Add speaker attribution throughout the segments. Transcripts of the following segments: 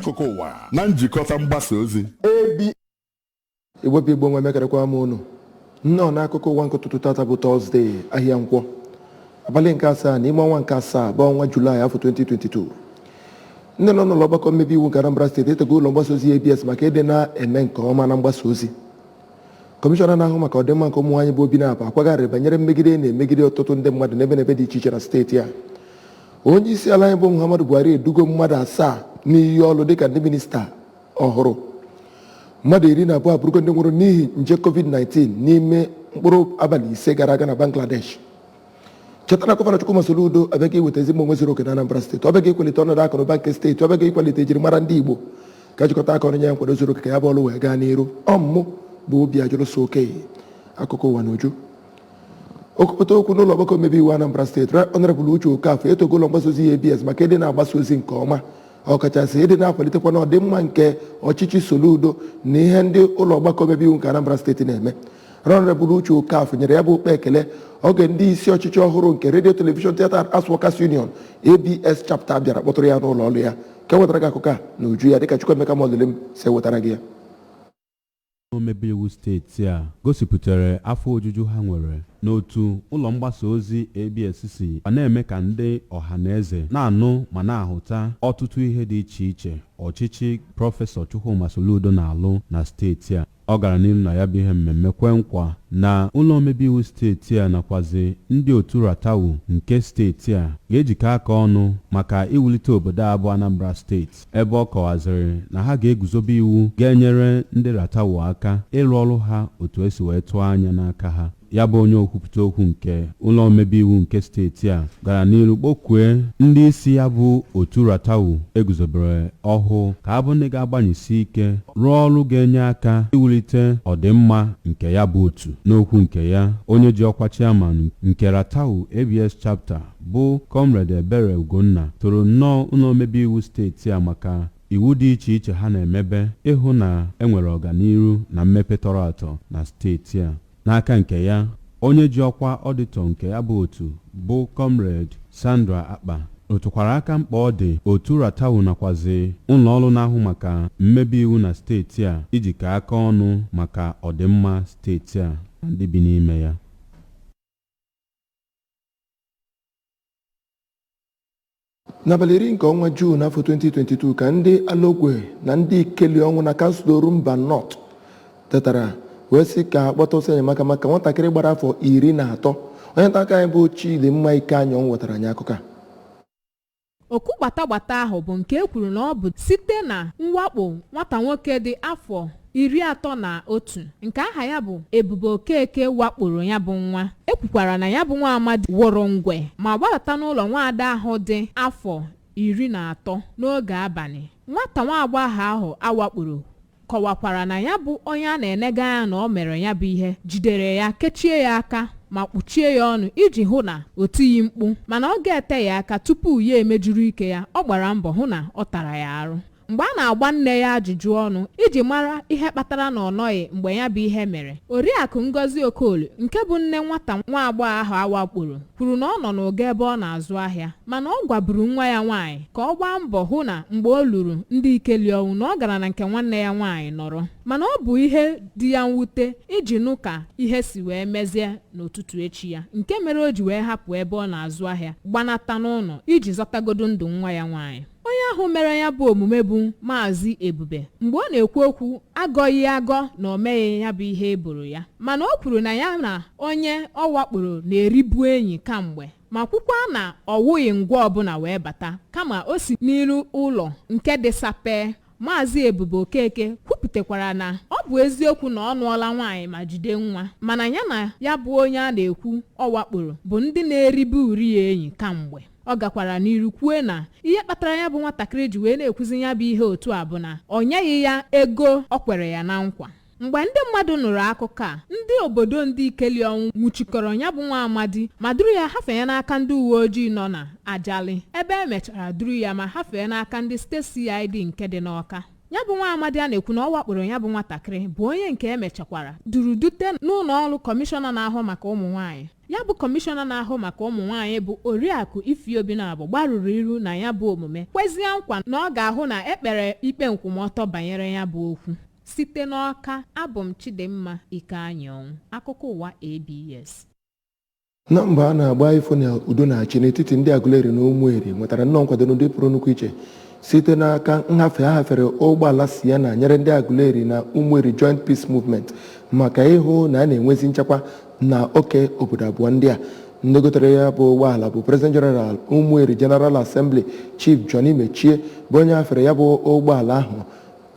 Speaker 1: Akụkọ Ụwa na njikọta mgbasa ozi
Speaker 2: Igbo Igbo nwe mekerekwa m unu nnọọ n'akụkọ ụwa nke ụtụtụ tata bụ Tọzdee ahịa nkwọ abalị nke asaa n'ime ọnwa nke asaa bụ ọnwa Julaị afọ 2022. Ndị nọ n'ụlọ ọgbakọ mmebi iwu nke Anambra Steeti etego ụlọ mgbasa ozi ABS maka ịdị na-eme nke ọma na mgbasa ozi. Kọmishọna na-ahụ maka ọdịmma nke ụmụ nwaanyị bụ Obinna akwagharịrị banyere mmegide na-emegide ọtụtụ ndị mmadụ n'ebe dị iche iche na steeti a. Onye isi ala anyị bụ Muhammadu Buhari edugo mmadụ 7 n'iyi ọlụ dịka ndị minista ọhụrụ. Mmadụ 12 abụrụgo ndị nwụrụ n'ihi nje COVID-19 n'ime mkpụrụ abalị 5 gara aga na Bangladesh. Chetara Gọvanọ Chukwuma Soludo abịaghị iweta ezigbo onwe zuru oke na Anambra Steeti. Ọ bịaghị ikwalite ọnọdụ akụ na ụba nke steeti. Ọ bịaghị ikwalite ejirimara ndị Igbo ka jikọta aka ọrụ nye ya nkwado zuru oke ka ya bụ ọlụ wee gaa n'iru. Ọmụmụ bụ obi ajụrụ so oke. Akụkọ ụwa n'uju. Okwupụta okwu n'ụlọ ọgbakọ omebe iwu Anambra Steeti, Honorable Uche Okafọ etogo ụlọ mgbasa ozi ABS maka ịdị na-agbasa ozi nke ọma, ọkachasị ịdị na-akwalitekwa na ọdịmma nke ọchịchị Soludo na ihe ndị ụlọ ọgbakọ omebe iwu nke Anambra Steeti na-eme. Honorable Uche Okafọ nyere ya bụ okpe ekele oge ndị isi ọchịchị ọhụrụ nke Radio Television Theatre Arts Workers Union ABS chapter bịara kpọtụrụ ya n'ụlọ ọrụ ya. Ka wetara gị akụkọ a na uju ya dịka Chukwuemeka Modulem si wetara gị ya.
Speaker 3: Omebe iwu steeti a gosipụtara afọ ojuju ha nwere n'otu ụlọ mgbasa ozi ABS si na-eme ka ndị ọha na eze na-anụ ma na-ahụta ọtụtụ ihe dị iche iche ọchịchị Prọfesọ Chukwuma Soludo na-alụ na steeti a. Ọ gara n'ihu na ya bụ ihe mmemme kwe nkwa na ụlọ omebe iwu steeti a nakwazi ndị otu Ratawu nke steeti a ga-ejikọ aka ọnụ maka iwulite obodo a bụ Anambra steeti, ebe ọ kọwaziri na ha ga-eguzobe iwu ga-enyere ndị Ratawu aka ịrụ ọrụ ha otu esi wee tụọ anya n'aka ha. Ya bụ onye okwupụta okwu nke ụlọ omebe iwu nke steeti a gara n'iru kpọkwue ndị isi ya bụ otu Ratawu eguzobere ọhụụ ka abụ ndị ga-agbanyesi ike rụọ ọrụ ga-enye aka iwulite ọdịmma nke ya bụ otu. N'okwu nke ya, onye ji ọkwa chairman nke Ratawu ABS chapter bụ Comrade Ebere Ugonna toro nnọọ ụlọ omebe iwu steeti a maka iwu dị iche iche ha na-emebe ịhụ na enwere ọganiru na mmepe tọrọ atọ na steeti a. N'aka nke ya, onye ji ọkwa ọdịtọ nke ya bụ otu bụ Comrade Sandra Akpa rụtụkwara aka mkpa ọ dị otu Ratawu nakwazi ụlọ ọrụ na-ahụ maka mmebi iwu na steeti a ijikọ aka ọnụ maka ọdịmma steeti a na ndị bi n'ime ya.
Speaker 2: N'abalị 10 nke ọnwa Juun afọ 2022 ka ndị Alogwe na ndị Ikeli ọnwụ na kansụl Orumba North tetara wee sị ka akpọta ọsọ enyemaka maka nwatakịrị gbara afọ 13. Onye nta aka anyị bụ Chidimma Ikeanyọn wetara anyị akụkọ a.
Speaker 4: Okwu gbata ahụ bụ nke e kwuru na ọ bụ site na mwakpo nwata nwoke dị afọ 31 nke aha ya bụ Ebube Okeke wakporo ya bụ nwa. Ekwukwara na ya bụ nwa amadi wụrụ ngwe ma gbadata n'ụlọ nwaada ahụ dị afọ 13 n'oge abalị. Nwata nwa agbọghọ ahụ awakporo kọwakwara na ya bụ onye a na-enega ya na o mere ya bụ ihe jidere ya, kechie ya aka ma kpuchie ya ọnụ iji hụ na o tighị mkpu, mana ọ ga-ete ya aka tupu ya emejuru ike ya. Ọ gbara mbọ hụ na ọ tara ya arụ. Mgbe a na-agba nne ya ajụjụ ọnụ iji mara ihe kpatara na ọ nọghị mgbe ya bụ ihe mere, Oriakụ Ngozi Okoli nke bụ nne nwata nwa agbọghọ ahụ awakporo kwuru na ọ nọ n'oge ebe ọ na-azụ ahịa, mana ọ gwaburu nwa ya nwaanyị ka ọ gbaa mbọ hụ na mgbe o luru ndị Ikeli ọnwụ na ọ gara na nke nwanne ya nwaanyị nọrọ. Mana ọ bụ ihe dị ya mwute iji nụ ka ihe si wee mezie n'ụtụtụ echi ya, nke mere o ji wee hapụ ebe ọ na-azụ ahịa gbanata n'ụlọ iji zọtagodo ndụ nwa ya nwaanyị. Onye ahụ mere ya bụ omume bụ Maazị Ebube mgbe ọ na-ekwu okwu agọghị agọ na o meghị ya bụ ihe eboro ya, mana o kwuru na ya na onye ọ wakporo na-eribu enyi kamgbe ma kwukwa na ọ wụghị ngwa ọbụla wee bata kama o si n'iru ụlọ nke dị sapee. Maazị Ebube Okeke kwupụtakwara na ọ bụ eziokwu na ọ nụọla nwaanyị ma jide nwa, mana ya na ya bụ onye a na-ekwu ọ wakporo bụ ndị na-eribu uri ya enyi kamgbe. Ọ gakwara n'iru kwue na ihe kpatara ya bụ nwatakịrị ji wee na-ekwuzi ya bụ ihe otu a bụ na o nyeghị ya ego ọ kwere ya na nkwa. Mgbe ndị mmadụ nụrụ akụkọ a, ndị obodo ndị Ikeli ọnwụ nwụchikọrọ ya bụ nwa amadi ma duru ya hafee n'aka ndị uwe ojii nọ na Ajali, ebe emechara duru ya ma hafee n'aka ndị steeti CID nke dị n'Ọka. ya bụ nwa amadi a na-ekwu na ọ wakporo ya bụ nwatakịrị bụ onye nke emechakwara duru dute n'ụlọ ọrụ kọmishọna na-ahụ maka ụmụ nwaanyị. ya bụ kọmishọna na-ahụ maka ụmụ nwaanyị bụ Oriakụ Ifeobi na-abụ gbarụrụ iru na ya bụ omume kwezie nkwa na ọ ga-ahụ na ekpere ikpe nkwụmọtọ banyere ya bụ okwu. site n'Ọka, abụ m Chidimma Ikeanyanwụ, akụkọ ụwa ABS.
Speaker 2: na mba a na-agba ifo na udo na-achị n'etiti ndị Aguleri na Ụmụeri nwetara nnọọ nkwado n'ụdị pụrụ nnukwu iche site n'aka nhafe ha hafere ụgbọala Sienna nyere ndị Aguleri na Ụmụeri Joint Peace Movement maka ịhụ na a na-enwezi nchekwa na oke obodo abụọ ndị a. ndị gotere ya bụ ụgbọala bụ President General Ụmụeri General Assembly Chief Johnny Mechie bụ onye hafere ya bụ ụgbọala ahụ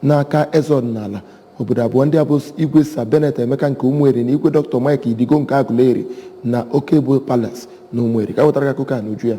Speaker 2: n'aka eze ọdịnala obodo abụọ ndị a bụ Igwe Sir Bennett Emeka nke Ụmụeri na Igwe Dr. Mike Idigo nke Aguleri na Okebo Palace na Ụmụeri. Ka wetara akụkọ a n'uju ya.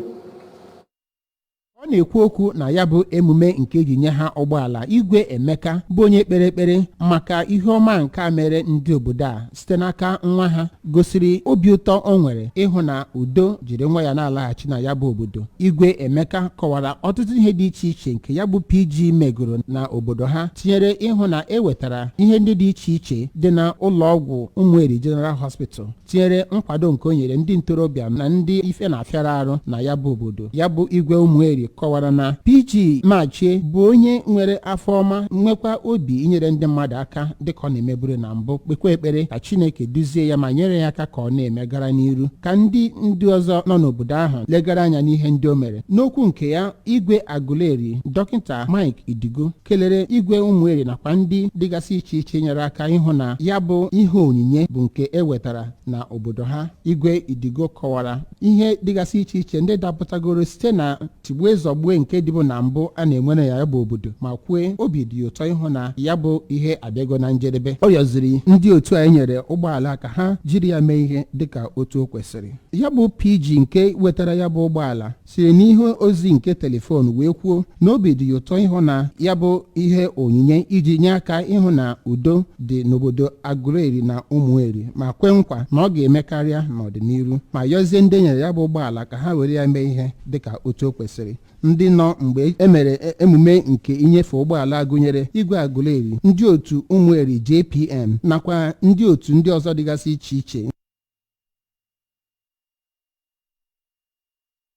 Speaker 5: ọ na-ekwu okwu na ya bụ emume nke eji nye ha ụgbọala. Igwe Emeka bụ onye kpere ekpere maka ihe ọma nke a mere ndị obodo a site n'aka nwa ha gosiri obi ụtọ o nwere ịhụ na udo jiri nwa ya na-alaghachi na ya bụ obodo. Igwe Emeka kọwara ọtụtụ ihe dị iche iche nke ya bụ PG megoro na obodo ha, tinyere ịhụ na ewetara ihe ndị dị iche iche dị na ụlọ ọgwụ Ụmụeri General Hospital, tinyere nkwado nke o nyere ndị ntorobịa na ndị ife na-afịara arụ na ya bụ obodo. Ya bụ Igwe Ụmụeri kọwara na PG Machie bụ onye nwere afọ ọma, nwekwa obi inyere ndị mmadụ aka dịka ọ na-emeburu na mbụ, kpekwa ekpere ka Chineke duzie ya ma nyere ya aka ka ọ na-emegara n'iru, ka ndị ọzọ nọ n'obodo ahụ legara anya n'ihe ndị o mere. N'okwu nke ya, Igwe Aguleri Dọkịta Mike Idigo kelere Igwe Ụmụeri nakwa ndị dịgasị iche iche nyere aka ịhụ na ya bụ ihe onyinye bụ nke ewetara na obodo ha. Igwe Idigo kọwara ihe dịgasị iche iche ndị dapụtagoro site na tigbuo zọgbuo nke dịbụ na mbụ a na-enwere ya bụ obodo, ma kwue obi dị ụtọ ịhụ na ya bụ ihe abịago na njedebe. Ọ rịọziri ndị otu a nyere ụgbọala ka ha jiri ya mee ihe dịka otu o kwesịrị. Ya bụ PG nke wetara ya bụ ụgbọala siri n'ihe ozi nke telefon wee kwuo na obi dị ụtọ ịhụ na ya bụ ihe onyinye iji nye aka ịhụ na udo dị n'obodo Aguleri na Ụmụeri, ma kwe nkwa na ọ ga-eme karịa n'ọdịnihu, ma yọzie ndị nyere ya bụ ụgbọala ka ha were ya mee ihe dịka otu o kwesịrị. Ndị nọ mgbe emere emume nke inyefe ụgbọala gụnyere Igwe Aguleri, ndị otu Ụmụeri JPM nakwa ndị otu ndị ọzọ dịgasị iche iche.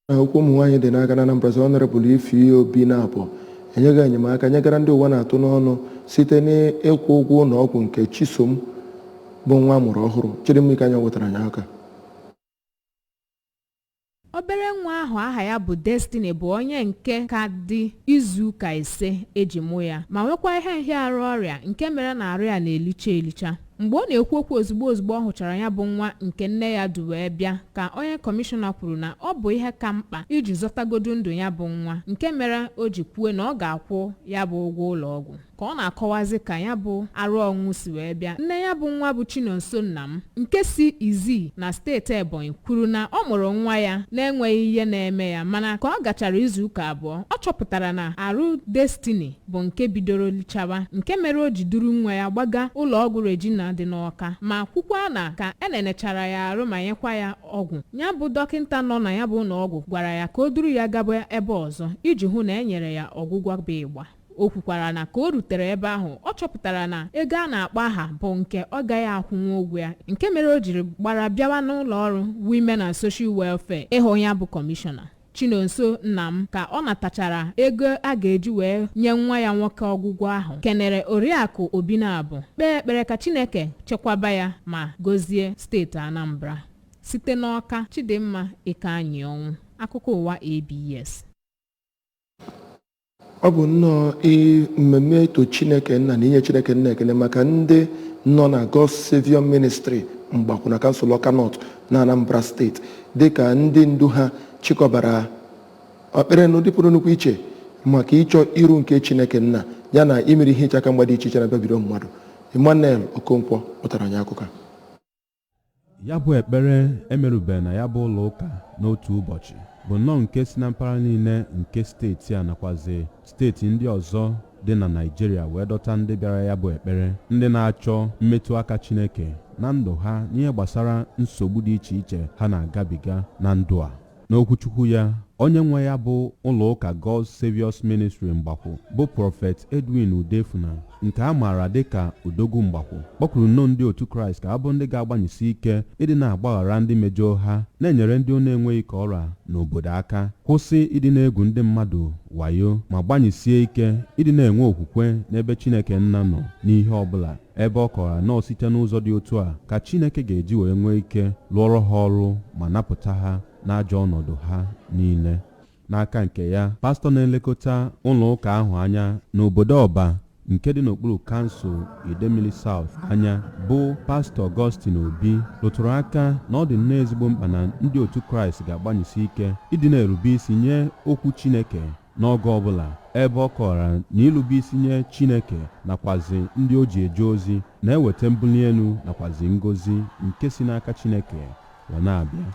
Speaker 2: Okwu ụmụ nwaanyị dị n'aka na Anambra Honorable Ifeobi na-abụ enyeghị enyemaka nyegara ndị ụwa na-atụ n'ọnụ site n'ịkwụ ụgwọ ụlọ ọgwụ nke Chisom bụ nwa amụrụ ọhụrụ. Chidimma Ikeanyanwụ wetara anyị aka.
Speaker 4: obere nwa ahụ aha ya bụ Destiny bụ onye nke ka dị izu ụka 5 eji mụ ya, ma nwekwa ihe nhịarụ ọrịa nke mere na arụ ya na-elicha. mgbe ọ na-ekwu okwu ozugbo ọ hụchara ya bụ nwa nke nne ya du wee bịa, ka onye kọmishọna kwuru na ọ bụ ihe ka mkpa iji zọtagodu ndụ ya bụ nwa, nke mere o ji kwuo na ọ ga-akwụ ya bụ ụgwọ ụlọ ọgwụ. ka ọ na-akọwazi ka ya bụ arụ ọnwụ si wee bịa, nne ya bụ nwa bụ Chinonso Nnam nke si Izii na steeti Ebonyi kwuru na ọ mụrụ nwa ya na-enweghị ihe na-eme ya, mana ka ọ gachara izu ụka abụọ ọ chọpụtara na arụ Destiny bụ nke bidoro lichawa, nke mere o ji duru nwa ya gbaga ụlọ ọgwụ Regina dị n'Ọka, ma kwukwa na ka enenechara ya arụ ma nyekwa ya ọgwụ. ya bụ dọkịnta nọ na ya bụ ụlọ ọgwụ gwara ya ka o duru ya gaba ebe ọzọ iji hụ na e nyere ya ọgwụgwọ bụ ịgba. o kwukwara na ka o rutere ebe ahụ ọ chọpụtara na ego a na-akpọ aha bụ nke ọ gaghị akwụnwu ụgwọ ya, nke mere o jiri gbara bịawa n'ụlọ ọrụ Women and Social Welfare ịhụ ya bụ kọmishọna. Chinonso Nnam ka ọ natachara ego a ga-eji wee nye nwa ya nwoke ọgwụgwọ ahụ kenere Oriakụ Obi na-abụ kpee ekpere ka Chineke chekwaba ya ma gọzie steeti Anambra. site n'Ọka, Chidimma Ikeanyanwụ, akụkọ ụwa ABS.
Speaker 2: ọ bụ nnọọ mmemme ito Chineke nna na inye Chineke nna ekele maka ndị nọ na God's Savior Ministry Mgbakwu na kansụl Ọka North na Anambra steeti, dịka ndị ndu ha chịkọbara okpere n'ụdị pụrụ nnukwu iche maka ịchọ iru nke Chineke nna ya na imeri ihe ịchaka mgba dị iche iche na-abịabido mmadụ. Emmanuel Okonkwo pụtara anyị akụkọ.
Speaker 3: ya bụ ekpere emerube na ya bụ ụlọ ụka n'otu ụbọchị bụ nnọọ nke si na mpaghara niile nke steeti a nakwazi steeti ndị ọzọ dị na Naịjirịa wee dọta ndị bịara ya bụ ekpere, ndị na-achọ mmetụ aka Chineke na ndụ ha n'ihe gbasara nsogbu dị iche iche ha na-agabiga na ndụ a. N'okwuchukwu ya, onye nwe ya bụ ụlọ ụka God's Saviour's Ministry Mgbakwu bụ Prọfet Edwin Udefuna nke a maara dịka Odogwu Mgbakwu kpọkwuru nnọọ ndị otu Kraịst ka ha bụ ndị ga-agbanyesi ike ịdị na-agbaghara ndị mejọọ ha na-enyere ndị na-enweghị ka ọra n'obodo aka, kwụsị ịdị na-egwu ndị mmadụ wayo ma gbanyesie ike ịdị na-enwe okwukwe n'ebe Chineke nna nọ n'ihe ọbụla, ebe ọ kọwara nọọ site n'ụzọ dị otu a ka Chineke ga-eji wee nwee ike lụọrọ ha ọrụ ma napụta ha n'ajọ ọnọdụ ha niile. N'aka nke ya, pastọ na-elekọta ụlọ ụka ahụ anya n'obodo Ọba nke dị n'okpuru kansụl Idemili South anya bụ pastọ Augustine Obi rụtụrụ aka na ọ dị nnọọ ezigbo mkpa na ndị otu Kraịst ga-agbanyesi ike ịdị na-erube isi nye okwu Chineke n'oge ọbụla, ebe ọ kọwara na irube isi nye Chineke nakwazi ndị o ji eje ozi na-eweta mbuli elu nakwazi ngọzi nke si n'aka Chineke wee na-abịa.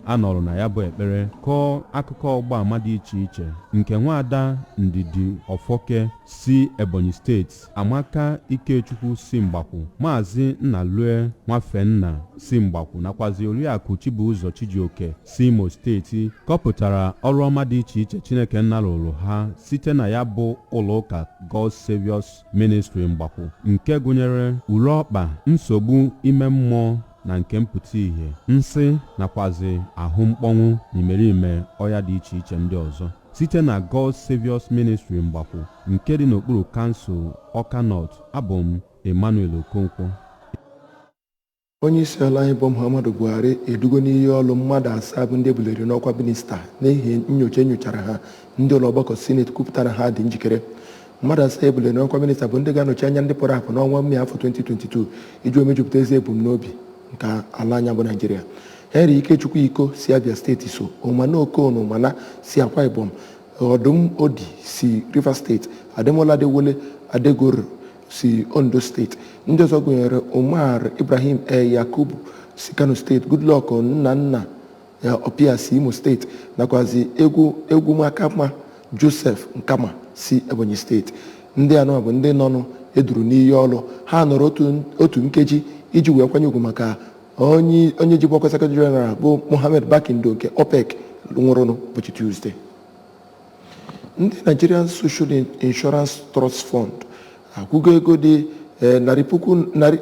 Speaker 3: A nọrọ na ya bụ ekpere kọọ akụkọ ọgbaama dị iche iche nke nwaada Ndidi Ọfọke si Ebonyi steeti, Amaka Ikechukwu si Mgbakwu, Maazị Nnalue Nwafenna si Mgbakwu nakwazi Oriakụ Chibụzọ Chijioke si Imo steeti kọpụtara ọrụ ọma dị iche iche Chineke nna rụrụ ha site na ya bụ ụlọ ụka God's Saviour's Ministry Mgbakwu nke gụnyere ure ọkpa, nsogbu ime mmụọ na nke mpụta ihe, nsị nakwazi ahụ mkpọnwụ na imerime ọya dị iche iche ndị ọzọ site na God's Saviour's Ministry Mgbakwu nke dị n'okpuru kansụl Ọka North. Abụ m Emmanuel Okonkwo.
Speaker 2: Onye isi ala anyị bụ Muhammadu Buhari edugo n'iyi ọlụ mmadụ 7 bụ ndị ebuliri n'ọkwa minista n'ihi nyocha enyochara ha. Ndị ụlọ ọgbakọ sineti kwupụtara ha dị njikere. Mmadụ 7 ebuliri n'ọkwa minista bụ ndị ga-anọchi anya ndị pụrụ apụ n'ọnwa Mee afọ 2022 iji omejupụta ezi ebumnobi nke ala anya bụ Naịjirịa. Henry Ikechukwu Iko si Abia steeti so, Ụmana Okonu Ụmana si Akwa Ibom, Ọdụm Odi si Rivers steeti, Ademola Adewole Adegoro si Ondo steeti. Ndị ọzọ gụnyere Umar Ibrahim Yakubu si Kano steeti, Goodluck Nnanna Opia si Imo steeti nakwazi egwu Makama Joseph Nkama si Ebonyi steeti. Ndị anọ bụ ndị nọnụ eduru n'iyi ọlụ. Ha nọrọ otu nkeji iji wee kwanye ugwu maka onye jibụ ọkwa sekretari jeneral bụ Mohammed Bakindo nke OPEC nwụrụ n'ụbọchị Tuesday. Ndị Nigerian Social Insurance Trust Fund akwụgo ego dị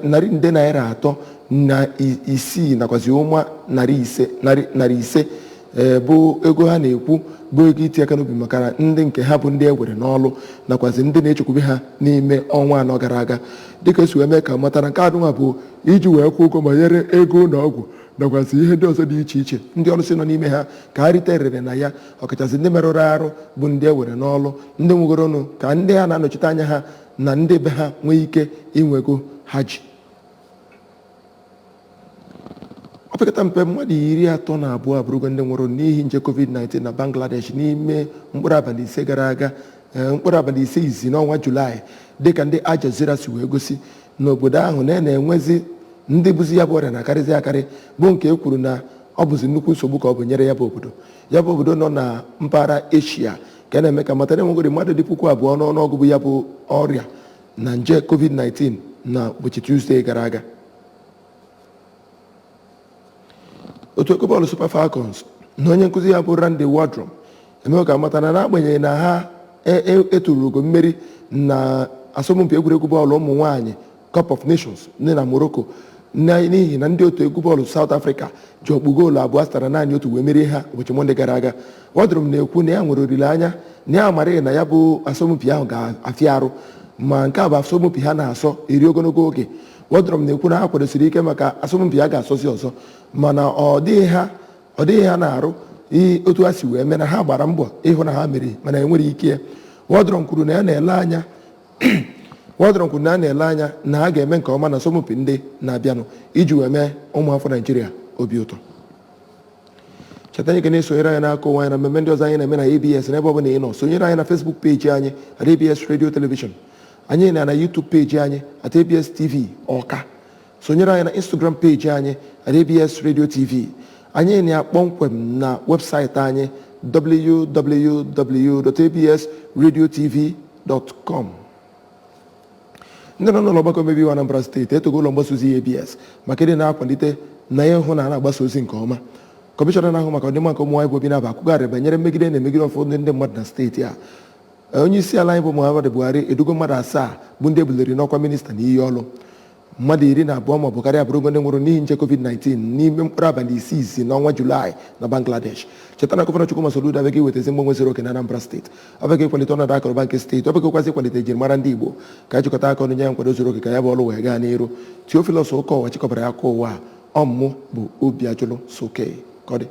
Speaker 2: narị nde naira 3.6 nakwazi ụma narị ise bụ ego ha na-ekwu bụ ego iti aka n'obi maka ndị nke ha bụ ndị ewere n'ọlụ nakwazi ndị na-echekwube ha n'ime ọnwa anọ gara aga. Dịka esi wee mee ka matara nke adụnwa bụ iji wee kwụ ụgwọ banyere ego na ọgwụ nakwazi ihe ndị ọzọ dị iche iche ndị ọrụ si nọ n'ime ha ka ha riterere na ya, ọkachasị ndị merụrụ arụ bụ ndị ewere n'ọlụ, ndị nwegoronu ka ndị ha na-anọchite anya ha na ndị be ha nwee ike inwego haji. Opekata mpe mmadụ 32 abụrụgo ndị nwụrụ n'ihi nje COVID-19 na Bangladesh n'ime mkpụrụ abalị 5 gara aga, mkpụrụ abalị 5 izi n'ọnwa Julaị, dịka ndị Al Jazeera si wee gosi n'obodo ahụ na-enwezi ndị bụzi ya bụ ọrịa na-akarịzi akarị, bụ nke e kwuru na ọ bụzi nnukwu nsogbu ka ọ bụ nyere ya bụ obodo. Ya bụ obodo nọ na mpaghara Eshia ka na-eme ka matara enwegoro mmadụ dị 2,000 n'ọnụọgụ bụ ya bụ ọrịa na nje COVID-19 na ụbọchị Tuesday gara aga. Otu eko bọọlụ Super Falcons na onye nkụzi ya bụ Randy Wardrum emeghị ka matara na agbanyeghị na ha eturu mmeri na asọmpi egwuregwu bọọlụ ụmụ nwaanyị Cup of Nations dị na Morocco n'ihi na ndị otu egwu bọọlụ South Africa ji ọkpụ goolu 2 zụtara naanị otu wee merie ha ụbọchị Mọnde gara aga. Wardrum na-ekwu na ya nwere olileanya na ya amaghị na ya bụ asọmpi ahụ ga-afịa arụ, ma nke a bụ asọmpi ha na-asọ eri ogologo oge. Wardrum na-ekwu na ha kwadosiri ike maka asọmpi ha ga-asọzi ọzọ, mana ọ dịghị ha na-arụ otu ha si wee mee na ha gbara mbọ ịhụ na ha mere mana enwere ike. Wardrum kwuru na ya na-ele anya na ha ga-eme nke ọma na asọmpi ndị na-abịanụ iji wee mee ụmụafọ Naijiria obi ụtọ. Cheta anyị ga na-esonyere anyị n'aka ụwa anyị na mmemme ndị ọzọ anyị na-eme na ABS n'ebe ọ bụla ị nọ. Sonyere anyị na Facebook peji anyị at ABS Radio Television. Anyị na YouTube peji anyị at ABS TV Ọka. Sonyere anyị na Instagram peji anyị at ABS Radio TV. Anyị na kpọmkwem na webụsaịtị anyị www.absradiotv.com. Ndị nọ n'ụlọ ọgbakọ omebe iwu Anambra steeti etogo ụlọ mgbasa ozi ABS maka ịdị na-akwalite na ihe hụ na a na-agbasa ozi nke ọma. Kọmishọna na-ahụ maka ọdịmma nke ụmụ nwaanyị bụ Obinaba kwugharịrị banyere mmegide na-emegide ụfọdụ ndị mmadụ na steeti a. Onye isi ala anyị bụ Muhammadu Buhari edugo mmadụ 7 bụ ndị ebuliri n'ọkwa minista na iyi ọlụ. Mmadụ 12 maọbụ karịa abụrụgo ndị nwụrụ n'ihi nje COVID-19 n'ime mkpụrụ abalị 6 n'ọnwa Julaị na Bangladesh. Cheta na Gọvanọ Chukwuma Soludo abịaghị iwetazi mgbanwe zuru oke na Anambra steeti. Ọ bịaghị ịkwalite ọnọdụ akụrụba nke steeti, ọ bịaghịkwazi ịkwalite ejirimara ndị Igbo ka a jikọta aka ọnụ nye ya nkwado zuru oke ka ya bụ ọlụ wee gaa n'iru. Theophilus Okowa chịkọbara ya Akụkọ Ụwa. Ọmụmụ bụ Obiajulu Soke. Ka ọ dị.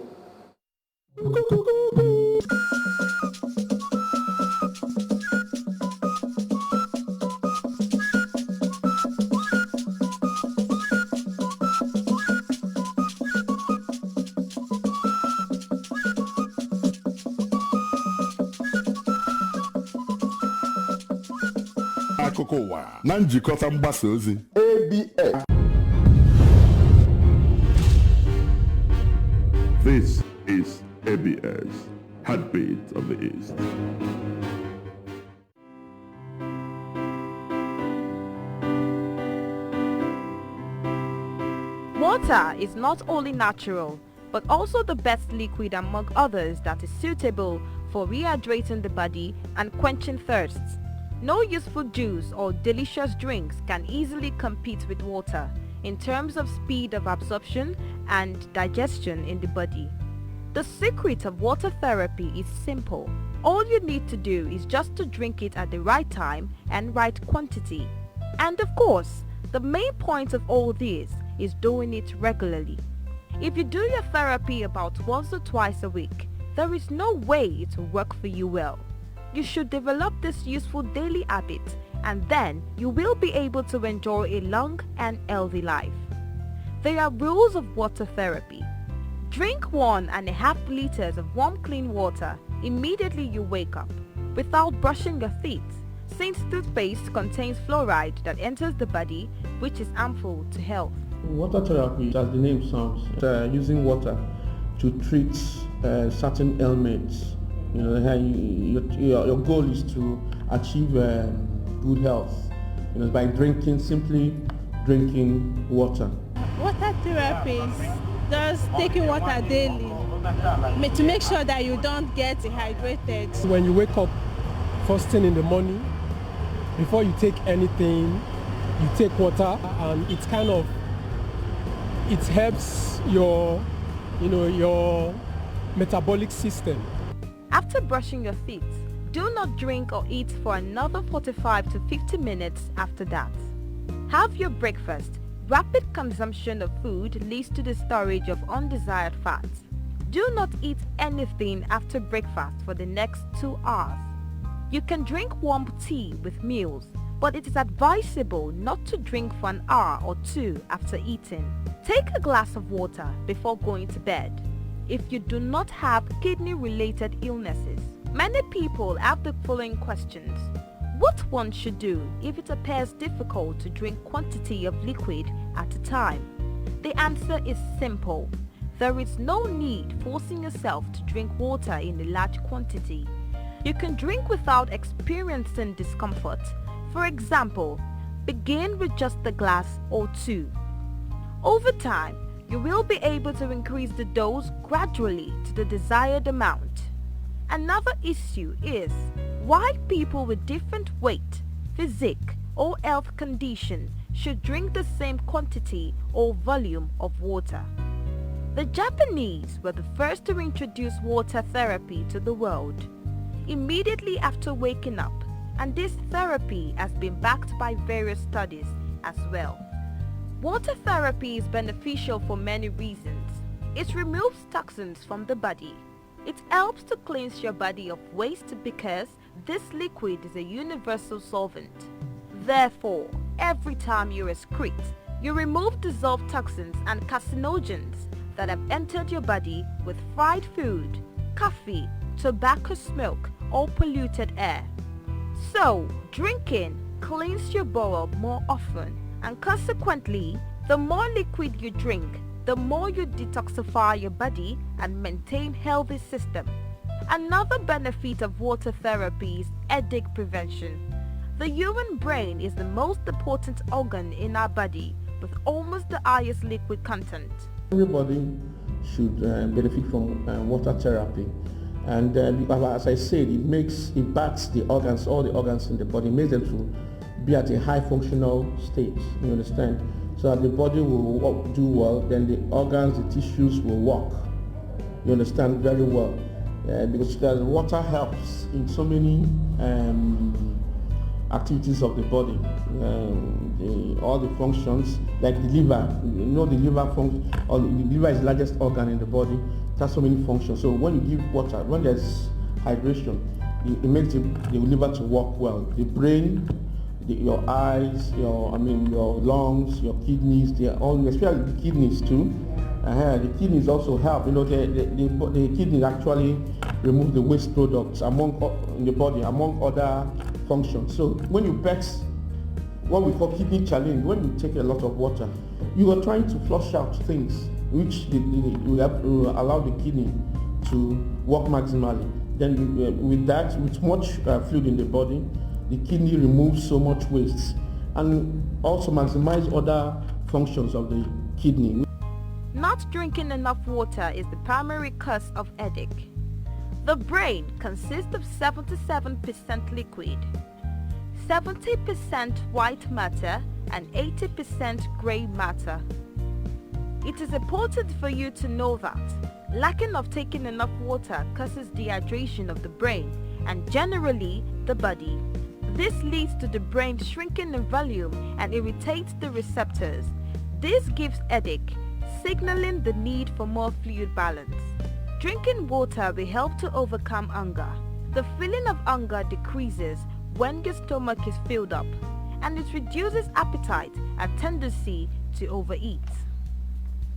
Speaker 1: Akụkọ ụwa na njikọta mgbasa ozi ABS.
Speaker 6: This is ABS, Heartbeat of the East.
Speaker 7: Water is not only natural, but also the best liquid among others that is suitable for rehydrating the body and quenching thirsts. No useful juice or delicious drinks can easily compete with water in terms of speed of absorption and digestion in the body. The secret of water therapy is simple. All you need to do is just to drink it at the right time and right quantity. And of course, the main point of all this is doing it regularly. If you do your therapy about once or twice a week, there is no way it will work for you well. You should develop this useful daily habit, and then you will be able to enjoy a long and healthy life. There are rules of water therapy. Drink 1.5 liters of warm clean water immediately you wake up, without brushing your teeth, since toothpaste contains fluoride that enters the body, which is harmful to health.
Speaker 8: Water therapy, as the name sounds, using water to treat certain ailments. You know, your goal is to achieve good health. You know, by simply drinking water.
Speaker 9: Water therapy is just taking water daily to make sure that you don't get dehydrated.
Speaker 10: When you wake up first thing in the morning, before you take anything, you take water, and it helps your metabolic system.
Speaker 7: After brushing your teeth, do not drink or eat for another 45 to 50 minutes after that. Have your breakfast. Rapid consumption of food leads to the storage of undesired fats. Do not eat anything after breakfast for the next 2 hours. You can drink warm tea with meals, but it is advisable not to drink for an hour or 2 after eating. Take a glass of water before going to bed. If you do not have kidney-related illnesses, many people have the following questions. What one should do if it appears difficult to drink quantity of liquid at a time? The answer is simple. There is no need forcing yourself to drink water in a large quantity. You can drink without experiencing discomfort. For example, begin with just a glass or 2. Over time, you will be able to increase the dose gradually to the desired amount. Another issue is why people with different weight, physique, or health condition should drink the same quantity or volume of water. The Japanese were the first to introduce water therapy to the world immediately after waking up, and this therapy has been backed by various studies as well. Water therapy is beneficial for many reasons. It removes toxins from the body. It helps to cleanse your body of waste because this liquid is a universal solvent. Therefore, every time you excrete, you remove dissolved toxins and carcinogens that have entered your body with fried food, coffee, tobacco smoke, or polluted air. So, drinking cleans your bowel more often, and consequently, the more liquid you drink, the more you detoxify your body and maintain healthy system. Another benefit of water therapy is headache prevention. The human brain is the most important organ in our body with almost the highest liquid content.
Speaker 8: Everybody should benefit from water therapy. And as I said, it backs the organs, all the organs in the body, makes them to be at a high functional state, you understand? So that the body will do well, then the organs, the tissues will work, you understand, very well. Because water helps in so many activities of the body, all the functions, like the liver. You know, the liver function, or the liver is the largest organ in the body. It has so many functions. So when you give water, when there's hydration, it makes the liver to work well. The brain, your eyes, your lungs, your kidneys, especially the kidneys too. The kidneys also help. You know, the kidneys actually remove the waste products in the body, among other functions. So when you PEX, what we call kidney challenge, when you take a lot of water, you are trying to flush out things which will allow the kidney to work maximally. Then with much fluid in the body, the kidney removes so much waste and also maximize other functions of the kidney.
Speaker 7: Not drinking enough water is the primary cause of headache. The brain consists of 77% liquid, 70% white matter, and 80% gray matter. It is important for you to know that lacking of taking enough water causes dehydration of the brain and generally the body. This leads to the brain shrinking in volume and irritates the receptors. This gives headache, signaling the need for more fluid balance. Drinking water will help to overcome hunger. The feeling of hunger decreases when your stomach is filled up, and it reduces appetite and tendency to overeat.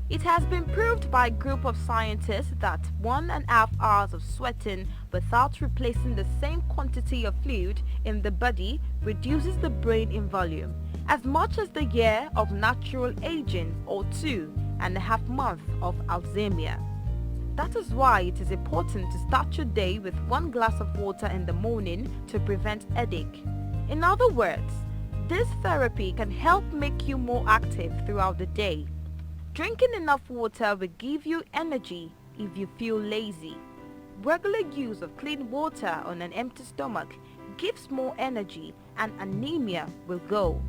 Speaker 7: It has been proved by a group of scientists that 1.5 hours of sweating without replacing the same quantity of fluid in the body reduces the brain in volume as much as the year of natural aging or 2.5 months of Alzheimer. That is why it is important to start your day with 1 glass of water in the morning to prevent headache. In other words, this therapy can help make you more active throughout the day. Drinking enough water will give you energy if you feel lazy. Regular use of clean water on an empty stomach gives more energy and anemia will go.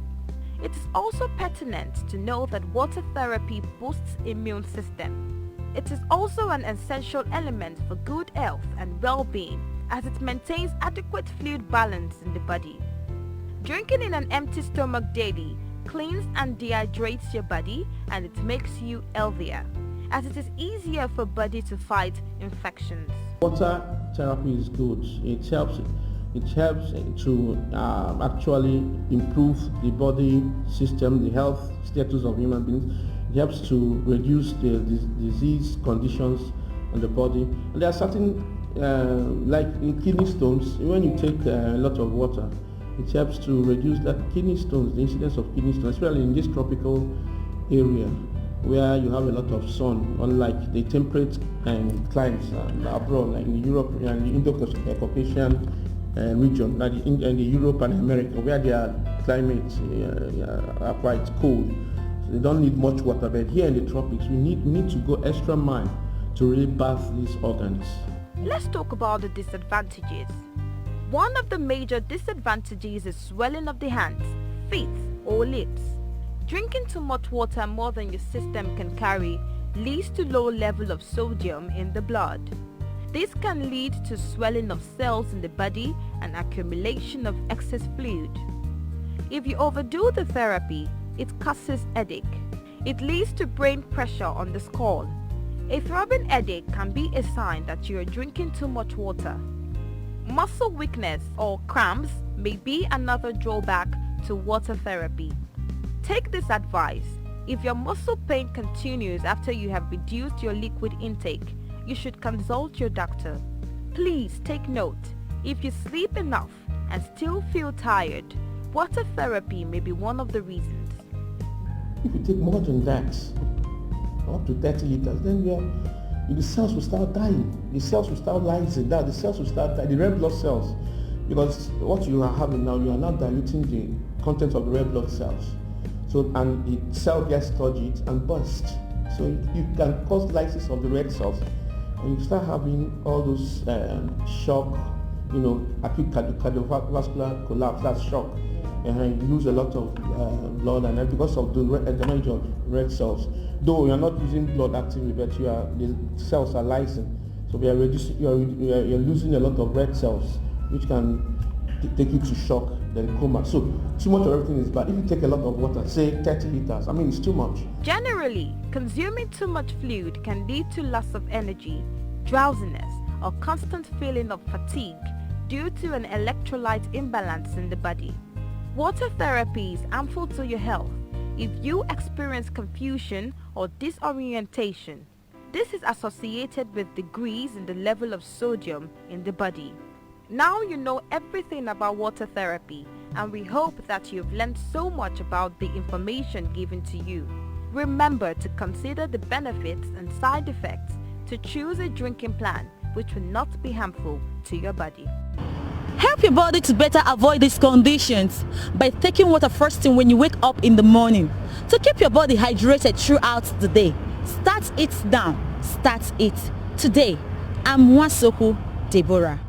Speaker 7: It is also pertinent to know that water therapy boosts immune system. It is also an essential element for good health and well-being as it maintains adequate fluid balance in the body. Drinking in an empty stomach daily cleans and dehydrates your body, and it makes you healthier as it is easier for body to fight infections.
Speaker 8: Water therapy is good. It helps to actually improve the body system, the health status of human beings. It helps to reduce the disease conditions in the body. And there are certain, like in kidney stones, when you take a lot of water, it helps to reduce that kidney stones, the incidence of kidney stones, especially in this tropical area where you have a lot of sun, unlike the temperate climes abroad, like in Europe and the Indo-Caucasian region, like in the Europe and America, where their climates are quite cold. So they don't need much water, but here in the tropics, we need to go extra mile to really bath these organs.
Speaker 7: Let's talk about the disadvantages. One of the major disadvantages is swelling of the hands, feet, or lips. Drinking too much water more than your system can carry leads to low level of sodium in the blood. This can lead to swelling of cells in the body and accumulation of excess fluid. If you overdo the therapy, it causes headache. It leads to brain pressure on the skull. A throbbing headache can be a sign that you are drinking too much water. Muscle weakness or cramps may be another drawback to water therapy. Take this advice. If your muscle pain continues after you have reduced your liquid intake, you should consult your doctor. Please take note. If you sleep enough and still feel tired, water therapy may be one of the reasons.
Speaker 8: If you take more than that, up to 30 liters, then the cells will start dying. The cells will start lysing down. The cells will start dying. The red blood cells, because what you are having now, you are not diluting the content of the red blood cells. So, and the cell gets turgid and bursts. So you can cause lysis of the red cells, and you start having all those shock, acute cardiovascular collapse. That's shock, and you lose a lot of blood, and because of the damage of red cells. Though you are not using blood actively, but the cells are lysing, so we are reducing. You're losing a lot of red cells, which can take you to shock, then coma. So too much of everything is bad. If you take a lot of water, say 30 liters, it's too much.
Speaker 7: Generally, consuming too much fluid can lead to loss of energy, drowsiness, or constant feeling of fatigue due to an electrolyte imbalance in the body. Water therapy is harmful to your health if you experience confusion or disorientation. This is associated with decrease in the level of sodium in the body. Now you know everything about water therapy, and we hope that you've learned so much about the information given to you. Remember to consider the benefits and side effects to choose a drinking plan which will not be harmful to your body.
Speaker 11: Help your body to better avoid these conditions by taking water first thing when you wake up in the morning to keep your body hydrated throughout the day. Start it now. Start it today. I'm Mwasoku Deborah.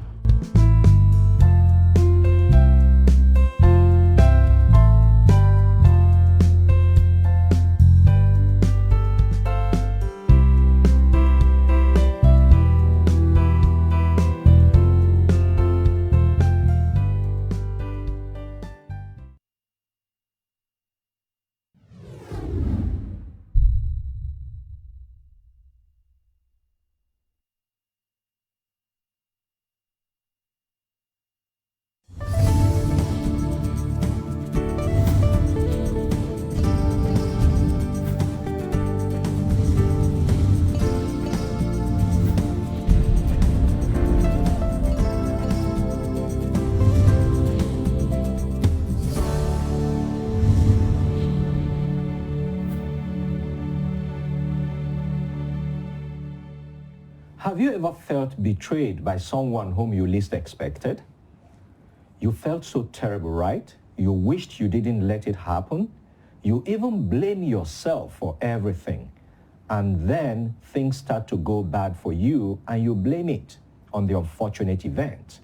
Speaker 12: Have you ever felt betrayed by someone whom you least expected? You felt so terrible, right? You wished you didn't let it happen. You even blame yourself for everything. And then things start to go bad for you and you blame it on the unfortunate event.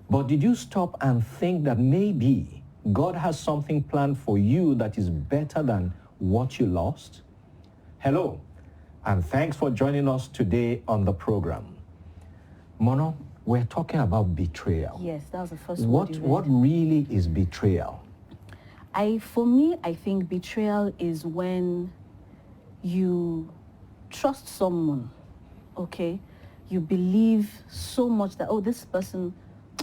Speaker 12: But did you stop and think that maybe God has something planned for you that is better than what you lost? Hello. And thanks for joining us today on the program. Mono, we're talking about betrayal.
Speaker 11: Yes, that was the first word.
Speaker 12: What really is betrayal?
Speaker 11: For me, I think betrayal is when you trust someone, okay? You believe so much that, this person,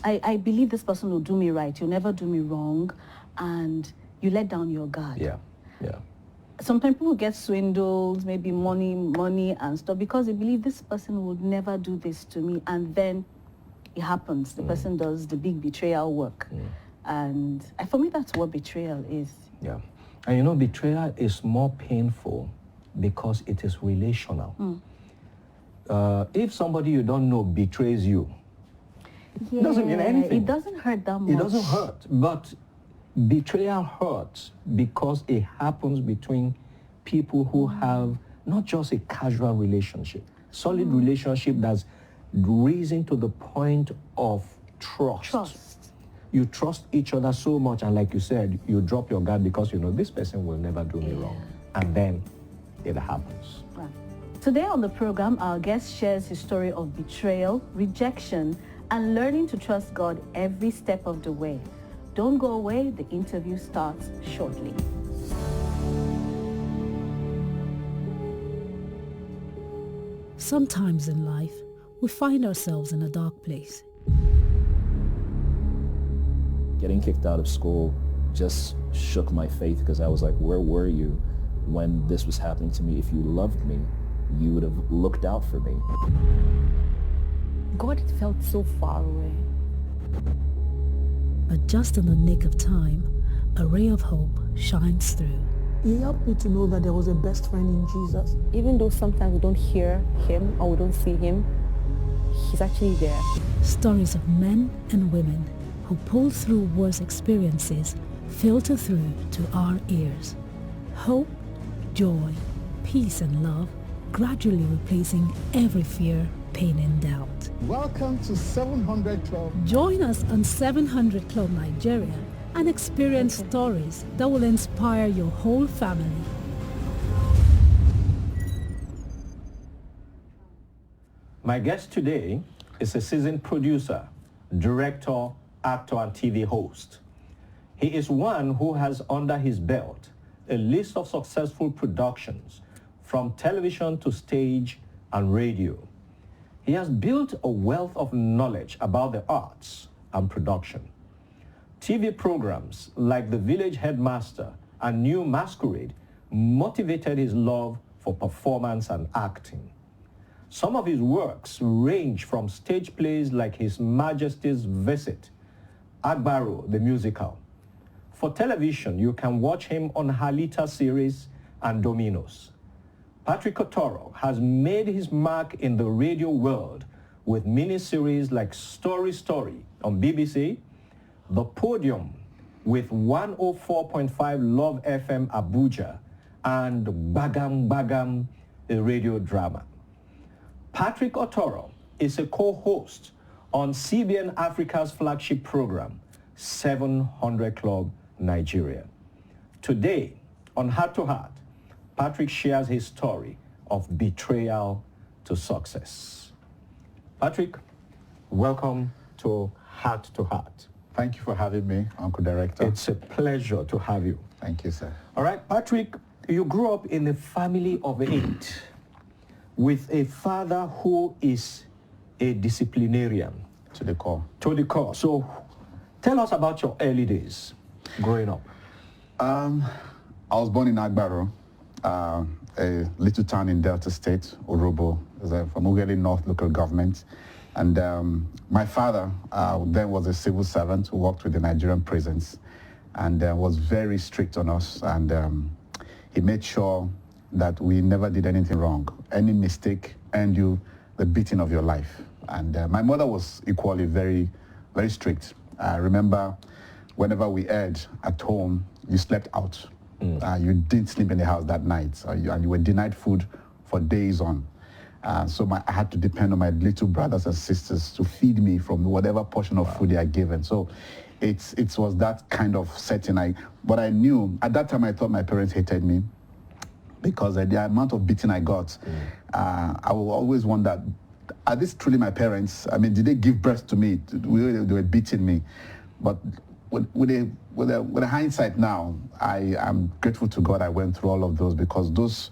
Speaker 11: I believe this person will do me right. You'll never do me wrong. And you let down your guard.
Speaker 12: Yeah.
Speaker 11: Sometimes people get swindled, maybe money and stuff, because they believe this person would never do this to me. And then it happens. The person does the big betrayal work. And for me, that's what betrayal is.
Speaker 12: Yeah. And betrayal is more painful because it is relational. If somebody you don't know betrays you, it doesn't mean anything.
Speaker 11: It doesn't hurt that much.
Speaker 12: It doesn't hurt. But betrayal hurts because it happens between people who have not just a casual relationship, solid relationship that's risen to the point of trust. You trust each other so much, and like you said, you drop your guard because this person will never do me wrong. And then it happens.
Speaker 11: Right. Today on the program, our guest shares his story of betrayal, rejection, and learning to trust God every step of the way. Don't go away, the interview starts shortly.
Speaker 13: Sometimes in life, we find ourselves in a dark place.
Speaker 14: Getting kicked out of school just shook my faith because I was like, where were you when this was happening to me? If you loved me, you would have looked out for me.
Speaker 11: God felt so far away.
Speaker 13: But just in the nick of time, a ray of hope shines through.
Speaker 15: He helped me to know that there was a best friend in Jesus.
Speaker 16: Even though sometimes we don't hear him or we don't see him, he's actually there.
Speaker 13: Stories of men and women who pulled through worse experiences filter through to our ears. Hope, joy, peace and love, gradually replacing every fear, pain, and doubt.
Speaker 17: Welcome to 700 Club.
Speaker 13: Join us on 700 Club Nigeria and experience stories that will inspire your whole family.
Speaker 12: My guest today is a seasoned producer, director, actor, and TV host. He is one who has under his belt a list of successful productions from television to stage and radio. He has built a wealth of knowledge about the arts and production. TV programs like The Village Headmaster and New Masquerade motivated his love for performance and acting. Some of his works range from stage plays like His Majesty's Visit, Agbaro the Musical. For television, you can watch him on Halita series and Dominoes. Patrick Otoro has made his mark in the radio world with miniseries like Story Story on BBC, The Podium with 104.5 Love FM Abuja, and Bagam Bagam, a radio drama. Patrick Otoro is a co-host on CBN Africa's flagship program, 700 Club Nigeria. Today, on Heart to Heart, Patrick shares his story of betrayal to success. Patrick, welcome to Heart to Heart.
Speaker 18: Thank you for having me, Uncle Director.
Speaker 12: It's a pleasure to have you.
Speaker 18: Thank you, sir.
Speaker 12: All right, Patrick, you grew up in a family of 8 with a father who is a disciplinarian.
Speaker 18: To the core.
Speaker 12: To the core. So tell us about your early days growing up.
Speaker 18: I was born in Agbaro, a little town in Delta State, Orobo, from Ughelli North local government. And my father then was a civil servant who worked with the Nigerian prisons and was very strict on us. And he made sure that we never did anything wrong. Any mistake earned you the beating of your life. And my mother was equally very, very strict. I remember whenever we ate at home, you slept out. You didn't sleep in the house that night, and you were denied food for days on. So I had to depend on my little brothers and sisters to feed me from whatever portion of food they are given. So it was that kind of setting. But I knew, at that time I thought my parents hated me because the amount of beating I got, I will always wonder, are these truly my parents? I mean, did they give birth to me? They were beating me. But with a hindsight now, I am grateful to God I went through all of those, because those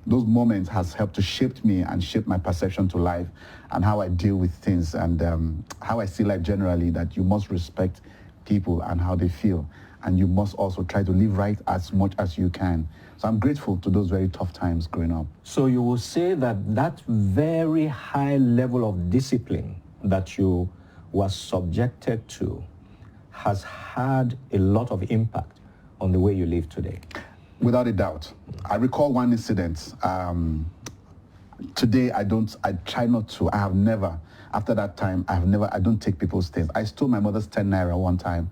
Speaker 18: moments has helped to shape me and shape my perception to life and how I deal with things and how I see life generally, that you must respect people and how they feel. And you must also try to live right as much as you can. So I'm grateful to those very tough times growing up.
Speaker 12: So you will say that that very high level of discipline that you were subjected to has had a lot of impact on the way you live today?
Speaker 18: Without a doubt. I recall one incident. Today, I try not to. I have never, after that time, I don't take people's things. I stole my mother's 10 naira one time.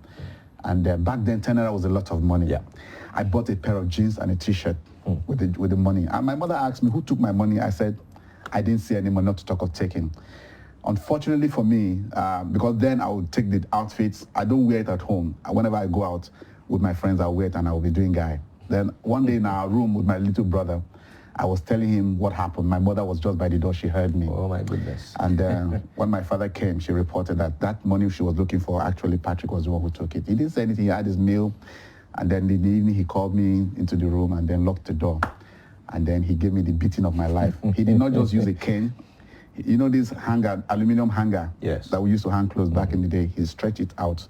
Speaker 18: And back then, 10 naira was a lot of money. Yeah. I bought a pair of jeans and a t-shirt with the money. And my mother asked me, who took my money? I said, I didn't see any money, not to talk of taking. Unfortunately for me, because then I would take the outfits, I don't wear it at home. Whenever I go out with my friends, I'll wear it and I'll be doing guy. Then one day in our room with my little brother, I was telling him what happened. My mother was just by the door, she heard me.
Speaker 12: Oh my goodness.
Speaker 18: And when my father came, she reported that money she was looking for, actually Patrick was the one who took it. He didn't say anything, he had his meal. And then in the evening, he called me into the room and then locked the door. And then he gave me the beating of my life. He did not just use a cane. You know this hanger, aluminum hanger that we used to hang clothes back in the day? He stretched it out.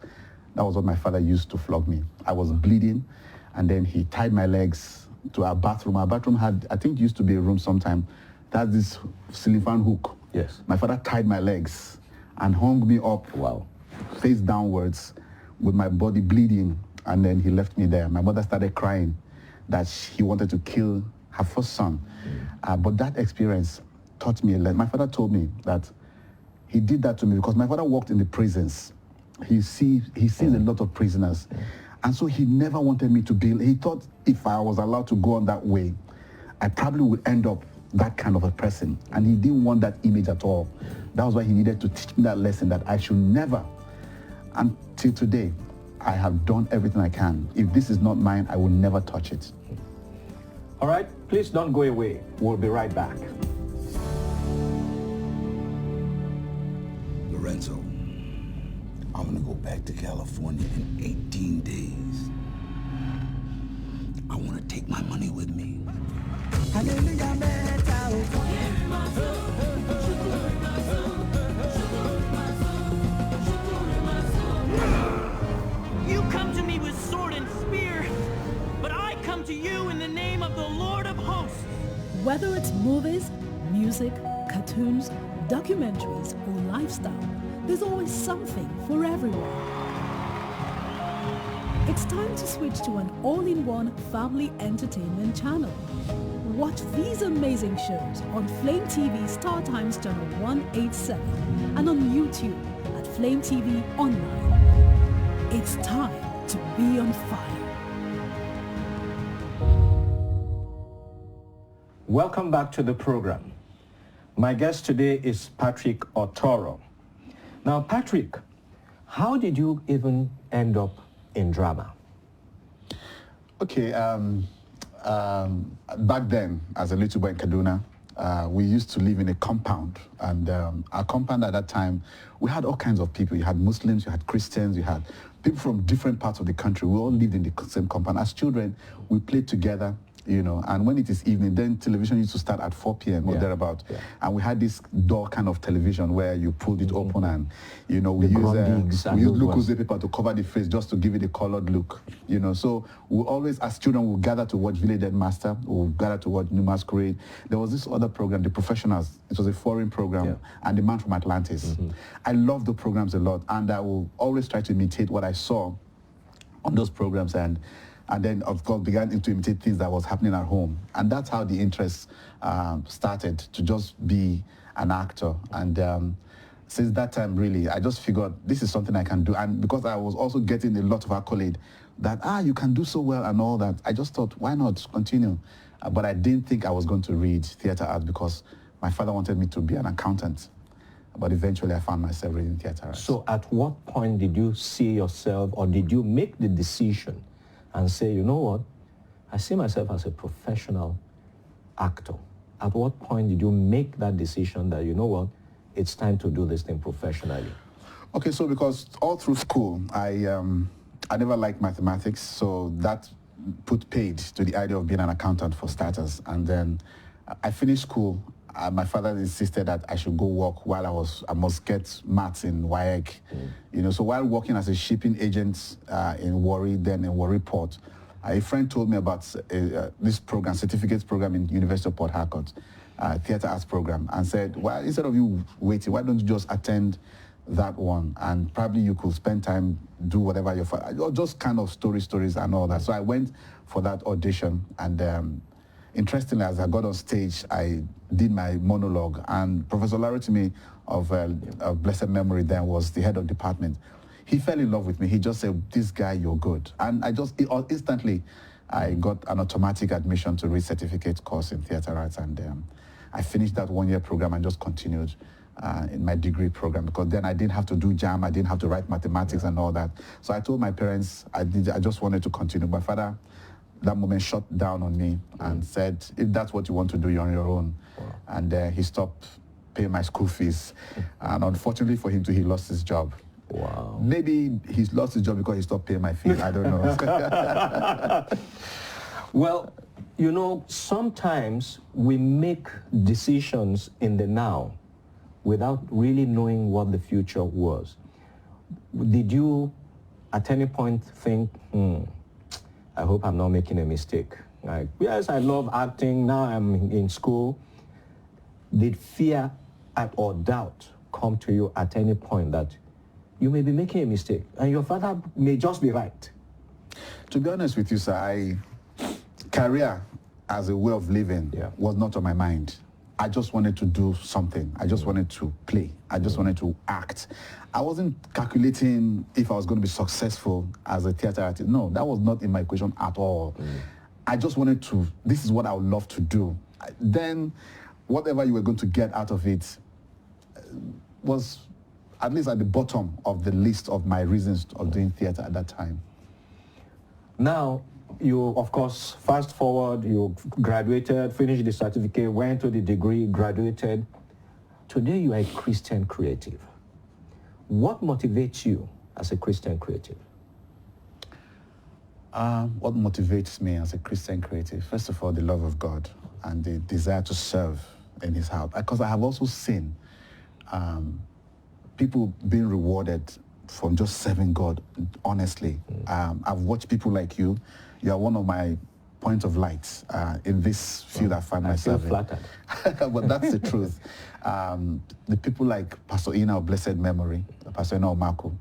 Speaker 18: That was what my father used to flog me. I was bleeding, and then he tied my legs to our bathroom. Our bathroom had, I think, used to be a room sometime. That's this ceiling fan hook.
Speaker 12: Yes.
Speaker 18: My father tied my legs and hung me up, face downwards, with my body bleeding, and then he left me there. My mother started crying that he wanted to kill her first son. But that experience taught me a lesson. My father told me that he did that to me because my father worked in the prisons. He sees a lot of prisoners. And so he never wanted me to be, he thought if I was allowed to go on that way, I probably would end up that kind of a person. And he didn't want that image at all. That was why he needed to teach me that lesson that I should never, until today, I have done everything I can. If this is not mine, I will never touch it.
Speaker 12: All right, please don't go away. We'll be right back.
Speaker 19: Lorenzo, I'm gonna go back to California in 18 days. I wanna take my money with me.
Speaker 20: You come to me with sword and spear, but I come to you in the name of the Lord of hosts.
Speaker 13: Whether it's movies, music, cartoons, documentaries, or lifestyle, there's always something for everyone. It's time to switch to an all-in-one family entertainment channel. Watch these amazing shows on Flame TV Star Times Channel 187 and on YouTube at Flame TV Online. It's time to be on fire.
Speaker 12: Welcome back to the program. My guest today is Patrick Otoro. Now, Patrick, how did you even end up in drama?
Speaker 18: Okay, back then, as a little boy in Kaduna, we used to live in a compound. And our compound at that time, we had all kinds of people. You had Muslims, you had Christians, you had people from different parts of the country. We all lived in the same compound. As children, we played together, you know, and when it is evening, then television used to start at 4 p.m. or thereabout. Yeah. And we had this door kind of television where you pulled it open and, you know, we use Lucozade paper to cover the face just to give it a colored look, you know. So we always, as children, we gather to watch Village Master, we gather to watch New Masquerade. There was this other program, The Professionals. It was a foreign program, and The Man from Atlantis. I love the programs a lot, and I will always try to imitate what I saw on those programs, and then, of course, began to imitate things that was happening at home. And that's how the interest started, to just be an actor. And since that time, really, I just figured this is something I can do. And because I was also getting a lot of accolade that, you can do so well and all that, I just thought, why not continue? But I didn't think I was going to read theater arts because my father wanted me to be an accountant. But eventually, I found myself reading theater arts.
Speaker 12: So at what point did you see yourself, or did you make the decision and say, you know what, I see myself as a professional actor? At what point did you make that decision that, you know what, it's time to do this thing professionally?
Speaker 18: Okay, so because all through school, I never liked mathematics, so that put paid to the idea of being an accountant for starters. And then I finished school. My father insisted that I should go work while I must get maths in WAEC. You know, so while working as a shipping agent in Warri, then in Warri Port, a friend told me about this program, certificates program in University of Port Harcourt, theater arts program, and said, well, instead of you waiting, why don't you just attend that one, and probably you could spend time, do whatever your father, or just kind of stories and all that. So I went for that audition, and interestingly, as I got on stage, I did my monologue, and Professor Larry to me of blessed memory then was the head of department. He fell in love with me. He just said, this guy, you're good. And I just, instantly, I got an automatic admission to read certificate course in theater arts, and I finished that one-year program and just continued in my degree program, because then I didn't have to do JAM, I didn't have to write mathematics and all that. So I told my parents I just wanted to continue. My father, that moment, shut down on me and said, if that's what you want to do, you're on your own. Wow. And he stopped paying my school fees. And unfortunately for him too, he lost his job.
Speaker 12: Wow.
Speaker 18: Maybe he's lost his job because he stopped paying my fees. I don't know.
Speaker 12: Well, you know, sometimes we make decisions in the now without really knowing what the future was. Did you at any point think, I hope I'm not making a mistake? Like, yes, I love acting, now I'm in school. Did fear or doubt come to you at any point that you may be making a mistake and your father may just be right?
Speaker 18: To be honest with you, sir, career as a way of living was not on my mind. I just wanted to do something. I just wanted to play. I just wanted to act. I wasn't calculating if I was going to be successful as a theater artist. No, that was not in my equation at all. I just wanted to, this is what I would love to do. Then whatever you were going to get out of it was at least at the bottom of the list of my reasons of doing theater at that time.
Speaker 12: Now, you, of course, fast forward, you graduated, finished the certificate, went to the degree, graduated. Today you are a Christian creative. What motivates you as a Christian creative?
Speaker 18: What motivates me as a Christian creative? First of all, the love of God and the desire to serve in his house. Because I have also seen people being rewarded from just serving God, honestly. I've watched people like you. You are one of my points of light in this field I find myself in.
Speaker 12: Flattered.
Speaker 18: But that's the truth. The people like Pastor Ina of blessed memory, Pastor Ina Omako,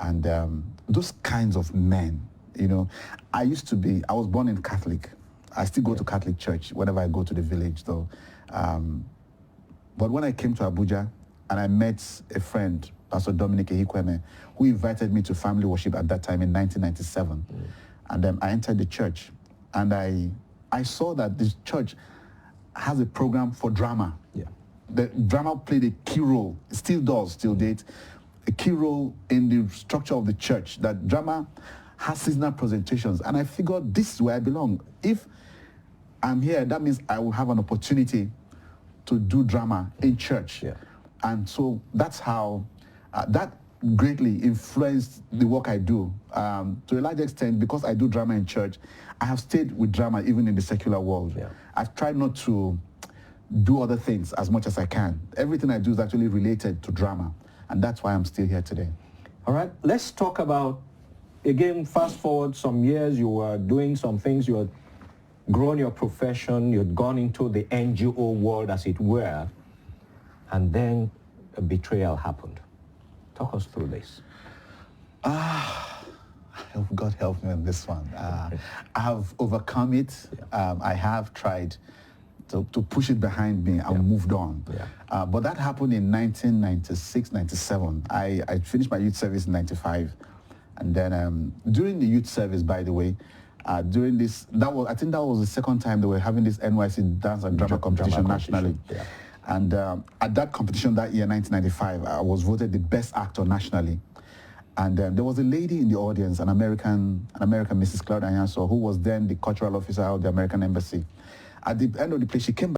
Speaker 18: and those kinds of men, you know. I was born in Catholic. I still go to Catholic church whenever I go to the village, though. But when I came to Abuja and I met a friend, Pastor Dominic Ehikweme, who invited me to family worship at that time in 1997. And then I entered the church, and I saw that this church has a program for drama.
Speaker 12: Yeah.
Speaker 18: The drama played a key role, still does, still date, a key role in the structure of the church. That drama has seasonal presentations, and I figured this is where I belong. If I'm here, that means I will have an opportunity to do drama in church.
Speaker 12: Yeah.
Speaker 18: And so that's how, that greatly influenced the work I do. To a large extent, because I do drama in church, I have stayed with drama even in the secular world.
Speaker 12: Yeah.
Speaker 18: I've tried not to do other things as much as I can. Everything I do is actually related to drama, and that's why I'm still here today.
Speaker 12: All right, let's talk about, again, fast forward some years, you were doing some things, you had grown your profession, you'd gone into the NGO world, as it were, and then a betrayal happened. Talk us through this.
Speaker 18: God help me on this one. I have overcome it. I have tried to push it behind me and moved on. But that happened in 1996, 97. I finished my youth service in 95. And then during the youth service, by the way, during this, I think that was the second time they were having this NYC dance and drama competition nationally.
Speaker 12: Yeah.
Speaker 18: And at that competition that year, 1995, I was voted the best actor nationally. And there was a lady in the audience, an American Mrs. Claudia Anyanso, who was then the cultural officer of the American embassy. At the end of the play, she came back